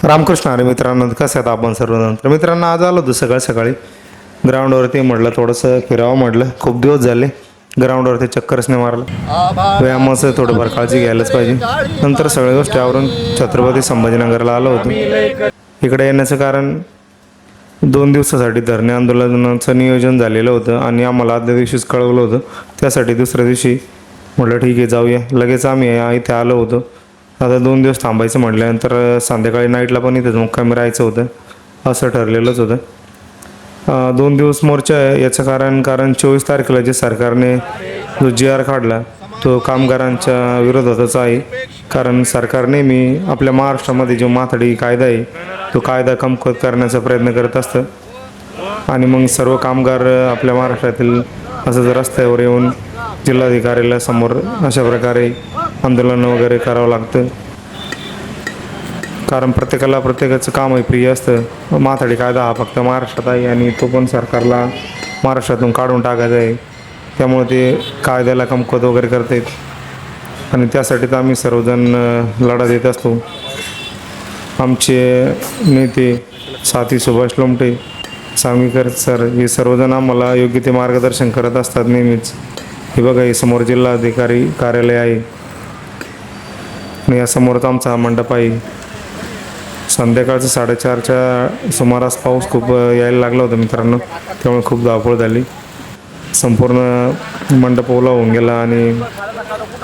रामकृष्ण हरी मित्रांनो, कसं आहेत आपण सर्वजण? तर मित्रांनो, आज आलो होतो सकाळी ग्राउंडवरती. म्हटलं थोडंसं फिरावं, म्हटलं खूप दिवस झाले ग्राउंडवरती चक्करच नाही मारलं. व्यायामाचं थोडंफार काळजी घ्यायलाच पाहिजे. नंतर सगळ्या गोष्टी आवरून छत्रपती संभाजीनगरला आलो होतो. इकडे येण्याचं कारण 2 दिवसासाठी धरणे आंदोलनाचं नियोजन झालेलं होतं आणि आम्हाला आदल्या दिवशीच कळवलं होतं. त्यासाठी दुसऱ्या दिवशी म्हटलं ठीक आहे जाऊया. लगेच आम्ही इथे आलो होतो. आता 2 दिवस थांबायचं म्हटल्यानंतर संध्याकाळी नाईटला पण इथेच मुक्कामी राहायचं होतं, असं ठरलेलंच होतं. 2 दिवस मोर्चा आहे. याचं कारण 24 तारखेला जे सरकारने जो GR काढला तो कामगारांच्या विरोधातच आहे. कारण सरकार नेहमी आपल्या महाराष्ट्रामध्ये जो माथाडी कायदा आहे तो कायदा कमकुवत करण्याचा प्रयत्न करत असतं आणि मग सर्व कामगार आपल्या महाराष्ट्रातील असं रस्त्यावर येऊन जिल्हाधिकाऱ्याला समोर अशा प्रकारे आंदोलन वगैरे करावं लागतं. कारण प्रत्येकाचं कामही प्रिय असतं. माथाडी कायदा हा फक्त महाराष्ट्रात आहे आणि तो पण सरकारला महाराष्ट्रातून काढून टाकायचा आहे. त्यामुळे ते कायद्याला कमकुवत वगैरे करतात आणि त्यासाठी तर आम्ही सर्वजण लढा देत असतो. आमचे नेते साथी सुभाष लोमटे, सांगवीकर सर हे सर्वजण आम्हाला योग्य ते मार्गदर्शन करत असतात नेहमीच. हे बघा, हे समोर जिल्हाधिकारी कार्यालय आहे आणि यासमोरच आमचा हा मंडप आहे. संध्याकाळचं 4:30च्या सुमारास पाऊस खूप यायला लागला होता मित्रांनो, त्यामुळे खूप धावपळ झाली. संपूर्ण मंडप ओला होऊन गेला आणि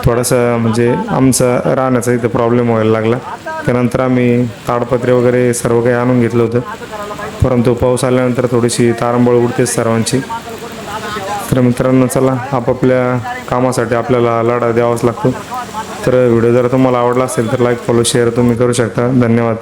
थोडासा म्हणजे आमचा राहण्याचा इथं प्रॉब्लेम व्हायला लागला. त्यानंतर आम्ही ताडपत्रे वगैरे सर्व काही आणून घेतलं होतं, परंतु पाऊस आल्यानंतर थोडीशी तारंबळ उडतेच सर्वांची. तर मित्रांनो, चला आपापल्या कामासाठी आपल्याला लढा द्यावाच लागतो. तर व्हिडिओ जर तुम्हाला आवडला असेल तर लाईक, फॉलो, शेअर तुम्ही करू शकता. धन्यवाद.